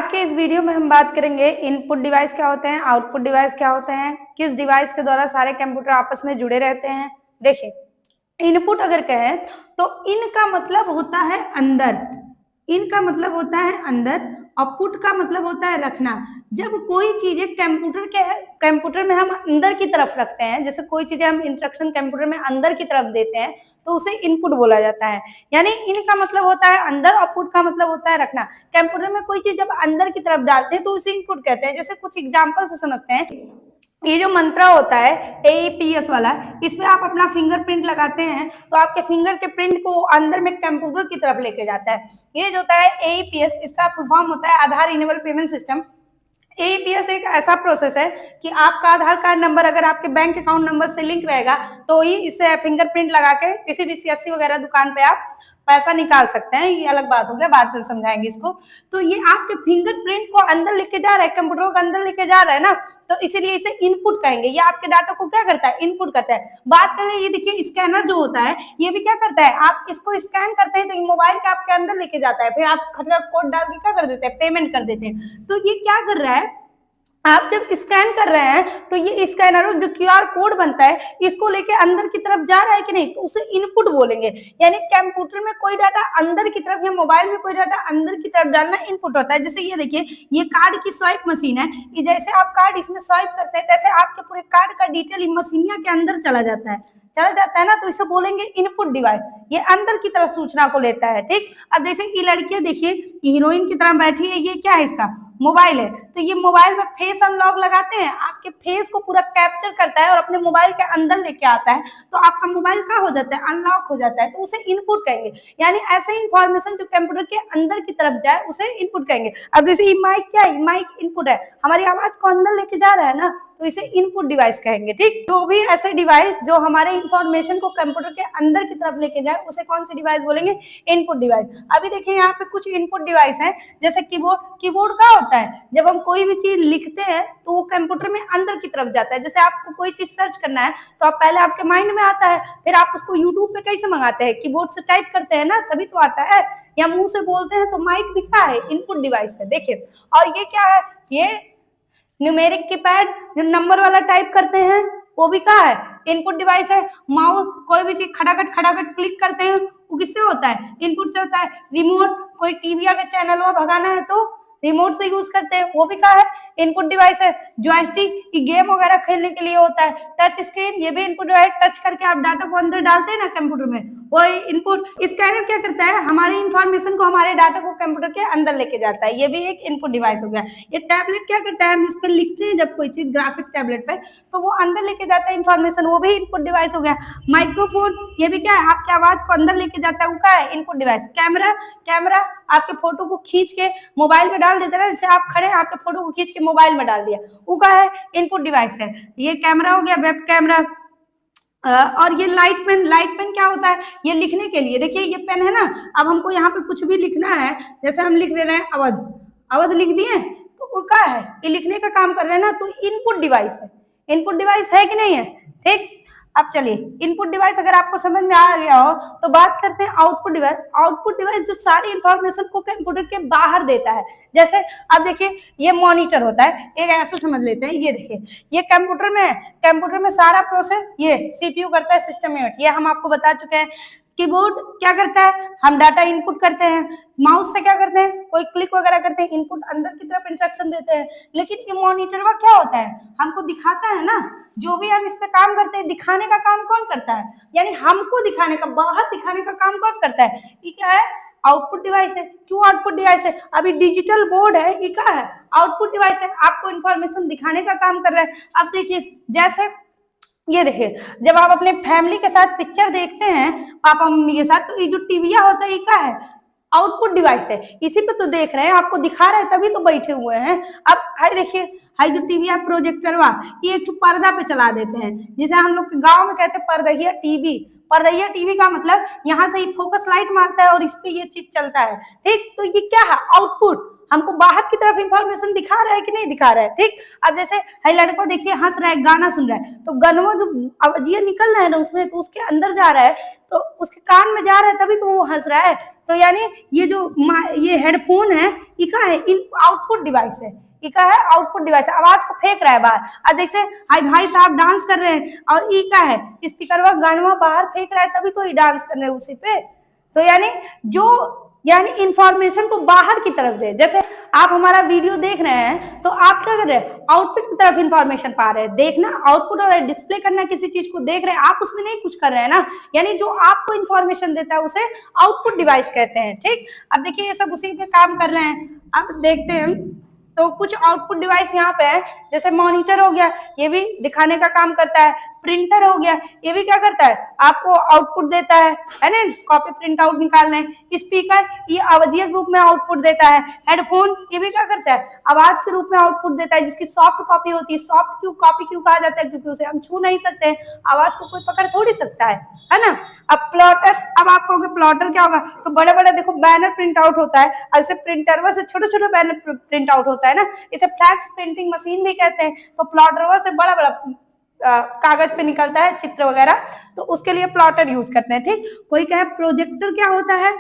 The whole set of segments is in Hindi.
आज के इस वीडियो में हम बात करेंगे इनपुट डिवाइस क्या होते हैं, आउटपुट डिवाइस क्या होते हैं, किस डिवाइस के द्वारा सारे कंप्यूटर आपस में जुड़े रहते हैं। देखिए, इनपुट अगर कहें तो इन का मतलब होता है अंदर, इन का मतलब होता है अंदर और पुट का मतलब होता है रखना। जब कोई चीजें कंप्यूटर में हम अंदर की तरफ रखते हैं, जैसे कोई चीजें हम इंस्ट्रक्शन कंप्यूटर में अंदर की तरफ देते हैं तो उसे इनपुट बोला जाता है। यानी इन का मतलब होता है अंदर और पुट का मतलब होता है रखना। कंप्यूटर में कोई चीज जब अंदर की तरफ डालते हैं तो उसे इनपुट कहते हैं। जैसे कुछ एग्जांपल से समझते हैं, ये जो मंत्रा होता है AEPS वाला, इसमें आप अपना फिंगरप्रिंट लगाते हैं तो आपके फिंगर के प्रिंट को अंदर में कंप्यूटर की तरफ लेके जाता है। ये जो होता है AEPS, इसका फुल फॉर्म होता है आधार इनेबल पेमेंट सिस्टम। AEPS एक ऐसा प्रोसेस है कि आपका आधार कार्ड नंबर अगर आपके बैंक अकाउंट नंबर से लिंक रहेगा तो ही इससे फिंगरप्रिंट लगा के किसी भी CSC वगैरह दुकान पे आप पैसा निकाल सकते हैं। ये अलग बात हो गया, बाद में समझाएंगे इसको। तो ये आपके फिंगरप्रिंट को अंदर लेके जा रहा है, कंप्यूटर को अंदर लेके जा रहा है ना, तो इसीलिए इसे इनपुट कहेंगे। ये आपके डाटा को क्या करता है, इनपुट करता है। बात करें, ये देखिए स्कैनर जो होता है ये भी क्या करता है, आप इसको स्कैन करते हैं तो मोबाइल के आपके अंदर लेके जाता है, फिर आप कोड डाल के क्या कर देते हैं, पेमेंट कर देते हैं। तो ये क्या कर रहा है, आप जब स्कैन कर रहे हैं तो ये स्कैनर जो QR कोड बनता है इसको लेके अंदर की तरफ जा रहा है कि नहीं, तो उसे इनपुट बोलेंगे। यानी कंप्यूटर में कोई डाटा अंदर की तरफ या मोबाइल में कोई डाटा अंदर की तरफ डालना इनपुट होता है। जैसे ये देखिए, ये कार्ड की स्वाइप मशीन है, ये जैसे आप कार्ड इसमें स्वाइप करते हैं तैसे आपके पूरे कार्ड का डिटेल मशीनिया के अंदर चला जाता है ना, तो इसे बोलेंगे इनपुट डिवाइस। ये अंदर की तरफ सूचना को लेता है। ठीक, अब जैसे ये लड़कियां देखिए हीरोइन की तरह बैठी है, ये क्या है, इसका मोबाइल है। तो ये मोबाइल में फेस अनलॉक लगाते हैं, आपके फेस को पूरा कैप्चर करता है और अपने मोबाइल के अंदर लेके आता है, तो आपका मोबाइल क्या हो जाता है, अनलॉक हो जाता है, तो उसे इनपुट कहेंगे। यानी ऐसे इंफॉर्मेशन जो कंप्यूटर के अंदर की तरफ जाए उसे इनपुट कहेंगे। अब जैसे ये माइक क्या है, माइक इनपुट है, हमारी आवाज को अंदर लेके जा रहा है ना, तो इसे इनपुट डिवाइस कहेंगे। ठीक, जो भी ऐसे डिवाइस जो हमारे इंफॉर्मेशन को कंप्यूटर के अंदर की तरफ लेके जाए उसे कौन सी डिवाइस बोलेंगे, इनपुट डिवाइस। अभी देखिए यहाँ पे कुछ इनपुट डिवाइस हैं, जैसे कीबोर्ड क्या होता है, जब हम कोई भी चीज लिखते हैं तो वो कंप्यूटर में अंदर की तरफ जाता है। जैसे आपको कोई चीज सर्च करना है तो आप पहले आपके माइंड में आता है, फिर आप उसको यूट्यूब पे कैसे मंगाते हैं, कीबोर्ड से टाइप करते हैं ना, तभी तो आता है, या मुंह से बोलते हैं। तो माइक भी क्या है, इनपुट डिवाइस है। देखिए, और ये क्या है, ये न्यूमेरिक कीपैड जो नंबर वाला टाइप करते हैं वो भी क्या है, इनपुट डिवाइस है। माउस कोई भी चीज खटाखट क्लिक करते हैं वो किससे होता है, इनपुट से होता है। रिमोट कोई टीवी का चैनल वो भगाना है तो रिमोट से यूज करते हैं, वो भी क्या है, इनपुट डिवाइस है। जॉयस्टिक गेम वगैरह खेलने के लिए होता है। टच स्क्रीन ये भी इनपुट डिवाइस, टच करके आप डाटा को अंदर डालते हैं ना कंप्यूटर में, वो इनपुट। स्कैनर क्या करता है, हमारी इंफॉर्मेशन को, हमारे डाटा को कंप्यूटर के अंदर लेके जाता है, ये भी एक इनपुट डिवाइस हो गया। ये टैबलेट क्या करता है, हम इस पर लिखते हैं जब कोई चीज ग्राफिक टैबलेट पे, तो वो अंदर लेके जाता है इंफॉर्मेशन, वो भी इनपुट डिवाइस हो गया। माइक्रोफोन ये भी क्या है, आपकी आवाज को अंदर लेके जाता है, वो क्या है, इनपुट डिवाइस। कैमरा आपके फोटो को खींच के मोबाइल में डाल देता है, जैसे आप खड़े हैं आपके फोटो को खींच के मोबाइल में डाल दिया, वो क्या है, इनपुट डिवाइस है। ये कैमरा हो गया, वेब कैमरा। और ये लाइट पेन क्या होता है, ये लिखने के लिए। देखिए ये पेन है ना, अब हमको यहाँ पे कुछ भी लिखना है, जैसे हम लिख रहे हैं अवध लिख दिए, तो वो क्या है, ये लिखने का काम कर रहे हैं ना, तो इनपुट डिवाइस है। इनपुट डिवाइस है कि नहीं है। ठीक, अब चलिए इनपुट डिवाइस अगर आपको समझ में आ गया हो तो बात करते हैं आउटपुट डिवाइस। आउटपुट डिवाइस जो सारी इंफॉर्मेशन को कंप्यूटर के बाहर देता है। जैसे अब देखिए ये मॉनिटर होता है, एक ऐसे समझ लेते हैं, ये देखिए ये कंप्यूटर में सारा प्रोसेस ये CPU करता है, सिस्टम यूनिट, ये हम आपको बता चुके हैं। कीबोर्ड क्या करता है, हम डाटा इनपुट करते हैं। माउस से क्या करते हैं, कोई क्लिक वगैरह करते हैं, इनपुट अंदर की तरफ इंस्ट्रक्शन देते हैं। लेकिन ये मॉनिटर का क्या होता है, हमको दिखाता है ना, जो भी हम इस पे काम करते हैं दिखाने का काम कौन करता है, यानी हमको दिखाने का, बाहर दिखाने का काम कौन करता है, ये क्या है, आउटपुट डिवाइस है। क्यों आउटपुट डिवाइस है, अभी डिजिटल बोर्ड है, ये क्या है, आउटपुट डिवाइस है, आपको इंफॉर्मेशन दिखाने का काम कर रहा है। अब देखिए जैसे ये देखिए, जब आप अपने फैमिली के साथ पिक्चर देखते हैं पापा मम्मी के साथ, तो ये जो टीविया होता है ये क्या है, आउटपुट डिवाइस है, इसी पे तो देख रहे हैं, आपको दिखा रहा है तभी तो बैठे हुए हैं। अब हाय देखिए, हाय जो टीवी प्रोजेक्टर वा, ये एक पर्दा पे चला देते हैं, जिसे हम लोग गाँव में कहते हैं परदहिया टीवी। परदहिया टीवी का मतलब यहाँ से ही फोकस लाइट मारता है और इस पे ये चीज चलता है। ठीक, तो ये क्या है, आउटपुट, हमको बाहर की तरफ इंफॉर्मेशन दिखा रहा है कि नहीं दिखा रहा है। ठीक, अब जैसे है लड़का देखिए हंस रहा है, गाना सुन रहा है, तो गनवा जो अवजिया निकल रहा है ना उसमें, तो उसके अंदर जा रहा है, तो उसके कान में जा रहा है, तभी तो वो हंस रहा है। तो यानी ये जो ये हेडफोन है, ये क्या है, इन आउटपुट डिवाइस है, ये क्या है, आउटपुट डिवाइस, आवाज को फेंक रहा है बाहर। और जैसे हाय भाई साहब डांस कर रहे हैं, और ये क्या है, स्पीकर व गानवा बाहर फेंक रहा है, तभी तो ये डांस कर रहे हैं उसी पे। तो यानी इंफॉर्मेशन को बाहर की तरफ दे। जैसे आप हमारा वीडियो देख रहे हैं, तो आप क्या कर रहे हैं, आउटपुट की तरफ इंफॉर्मेशन पा रहे हैं। देखना आउटपुट और डिस्प्ले करना, किसी चीज को देख रहे हैं आप, उसमें नहीं कुछ कर रहे हैं ना, यानी जो आपको इंफॉर्मेशन देता है उसे आउटपुट डिवाइस कहते हैं। ठीक, अब देखिए ये सब उसी पे काम कर रहे हैं। अब देखते हैं, तो कुछ आउटपुट डिवाइस यहाँ पे है, जैसे मॉनिटर हो गया, ये भी दिखाने का काम करता है। प्रिंटर हो गया, ये भी क्या करता है, आपको आउटपुट देता है ना, कॉपी प्रिंट आउट निकालना है। स्पीकर, ये आवाजीय रूप में आउटपुट देता है। हेडफोन, ये भी क्या करता है, आवाज के रूप में आउटपुट देता है, जिसकी सॉफ्ट कॉपी होती है। सॉफ्ट कॉपी क्यों कहा जाता है, क्योंकि उसे हम छू नहीं सकते, आवाज को कोई पकड़ थोड़ी सकता है ना। अब प्लॉटर, अब आप कहोगे प्लॉटर क्या होगा, तो बड़े बड़े देखो बैनर प्रिंट आउट होता है, ऐसे प्रिंटर से छोटे छोटे बैनर प्रिंट आउट होता है ना, इसे फ्लैक्स प्रिंटिंग मशीन भी कहते हैं। तो प्लॉटर से बड़ा बड़ा कागज पे निकलता है चित्र वगैरह, तो उसके लिए प्लॉटर यूज करते हैं। ठीक, कोई कहे प्रोजेक्टर क्या होता है,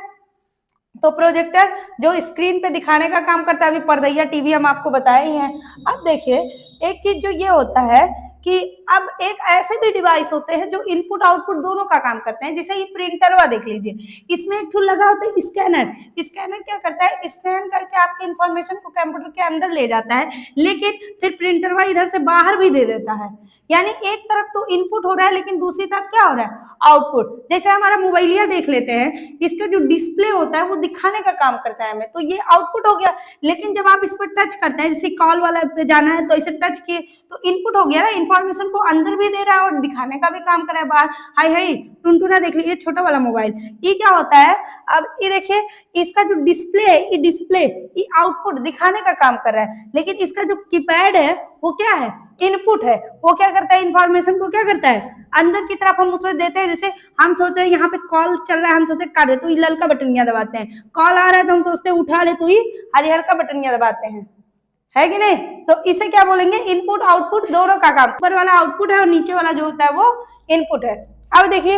तो प्रोजेक्टर जो स्क्रीन पे दिखाने का काम करता है। अभी पर्दैया टीवी हम आपको बताए ही हैं। अब देखिए एक चीज जो ये होता है कि अब एक ऐसे भी डिवाइस होते हैं जो इनपुट आउटपुट दोनों का काम करते हैं। जैसे ये प्रिंटर वा देख लीजिए, इसमें एक टूल लगा होता है स्कैनर। स्कैनर क्या करता है, स्कैन करके आपके इंफॉर्मेशन को कंप्यूटर के अंदर ले जाता है, लेकिन फिर प्रिंटर वा इधर से बाहर भी दे देता है। यानी एक तरफ तो इनपुट हो रहा है, लेकिन दूसरी तरफ क्या हो रहा है, आउटपुट। जैसे हमारा मोबाइलिया देख लेते हैं, इसका जो डिस्प्ले होता है वो दिखाने का काम करता है हमें, तो ये आउटपुट हो गया। लेकिन जब आप इस पर टच करते हैं, जैसे कॉल वाला पे जाना है तो इसे टच किए तो इनपुट हो गया ना, इंफॉर्मेशन को अंदर भी दे रहा है और दिखाने का भी काम कर रहा है बाहर। हाय हाय टुनटुना देख लीजिए, छोटा वाला मोबाइल, ये क्या होता है, अब ये देखिए इसका जो डिस्प्ले है, ये डिस्प्ले ये आउटपुट दिखाने का काम कर रहा है, लेकिन इसका जो कीपैड है वो क्या है, इनपुट है। वो क्या करता है, इंफॉर्मेशन को क्या करता है, अंदर की तरफ हम उसे देते हैं। जैसे हम सोच रहे हैं यहाँ पे कॉल चल रहा है, हम सोचते हैं काट दे, तो ये ललका बटनिया दबाते हैं। कॉल आ रहा है तो हम सोचते हैं उठा ले, तो ये हरिहर का बटनिया दबाते हैं, है कि नहीं। तो इसे क्या बोलेंगे, इनपुट आउटपुट दोनों का काम। ऊपर वाला आउटपुट है और नीचे वाला जो होता है वो इनपुट है। अब देखिए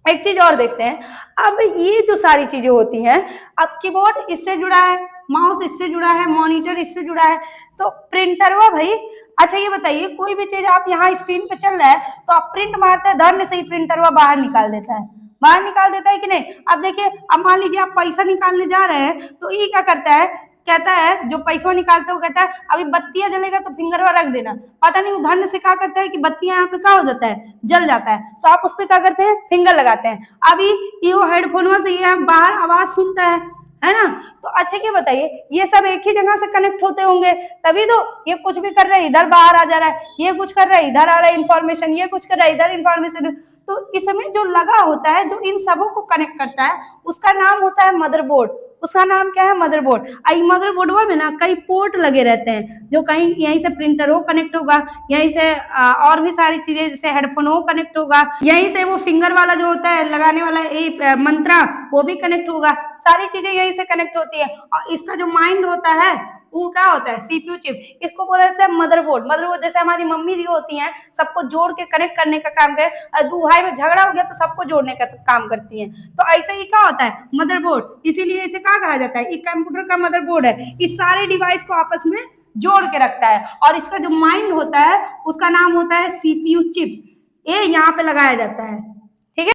एक चीज और देखते हैं। अब ये जो सारी चीजें होती हैं, अब कीबोर्ड इससे जुड़ा है, माउस इससे जुड़ा है, मॉनिटर इससे जुड़ा है, तो प्रिंटर हुआ भाई। अच्छा ये बताइए, कोई भी चीज आप यहाँ स्क्रीन पे चल रहा है तो आप प्रिंट मारते हैं, धरने से ही प्रिंटर हुआ बाहर निकाल देता है, बाहर निकाल देता है कि नहीं। अब देखिए, अब मान लीजिए आप पैसा निकालने जा रहे हैं, तो ये क्या करता है, कहता है जो पैसा निकालते हो कहता है अभी बत्तियां जलेगा तो फिंगर रख देना। पता नहीं उधर से क्या करता है कि बत्तियां यहाँ पे क्या हो जाता है, जल जाता है, तो आप उस पर क्या करते हैं, फिंगर लगाते हैं। अभी ये हेडफोन से ये बाहर आवाज सुनता है ना। तो अच्छा ये बताइए, ये सब एक ही जगह से कनेक्ट होते होंगे, तभी तो ये कुछ भी कर रहा है इधर बाहर आ जा रहा है, ये कुछ कर रहा है इधर आ रहा है इन्फॉर्मेशन, ये कुछ कर रहा है इधर इन्फॉर्मेशन। तो इसमें जो लगा होता है, जो इन सबों को कनेक्ट करता है, उसका नाम होता है मदरबोर्ड। उसका नाम क्या है, मदरबोर्ड। आई मदरबोर्ड में ना कई पोर्ट लगे रहते हैं, जो कहीं यहीं से प्रिंटर हो कनेक्ट होगा, यहीं से और भी सारी चीजें जैसे हेडफोन हो कनेक्ट होगा, यहीं से वो फिंगर वाला जो होता है लगाने वाला मंत्रा वो भी कनेक्ट होगा। सारी चीजें यहीं से कनेक्ट होती है। और इसका जो माइंड होता है वो क्या होता है, सीपीयू चिप, इसको बोला जाता है मदरबोर्ड। मदरबोर्ड जैसे हमारी मम्मी जी होती हैं, सबको जोड़ के कनेक्ट करने का काम करे, और दो भाई में झगड़ा हो गया तो सबको जोड़ने का काम करती हैं। तो ऐसे ही क्या होता है, मदरबोर्ड। इसीलिए इसे क्या कहा जाता है, एक कंप्यूटर का मदरबोर्ड है, इस सारे डिवाइस को आपस में जोड़ के रखता है। और इसका जो माइंड होता है उसका नाम होता है सीपीयू चिप, ये यहाँ पे लगाया जाता है।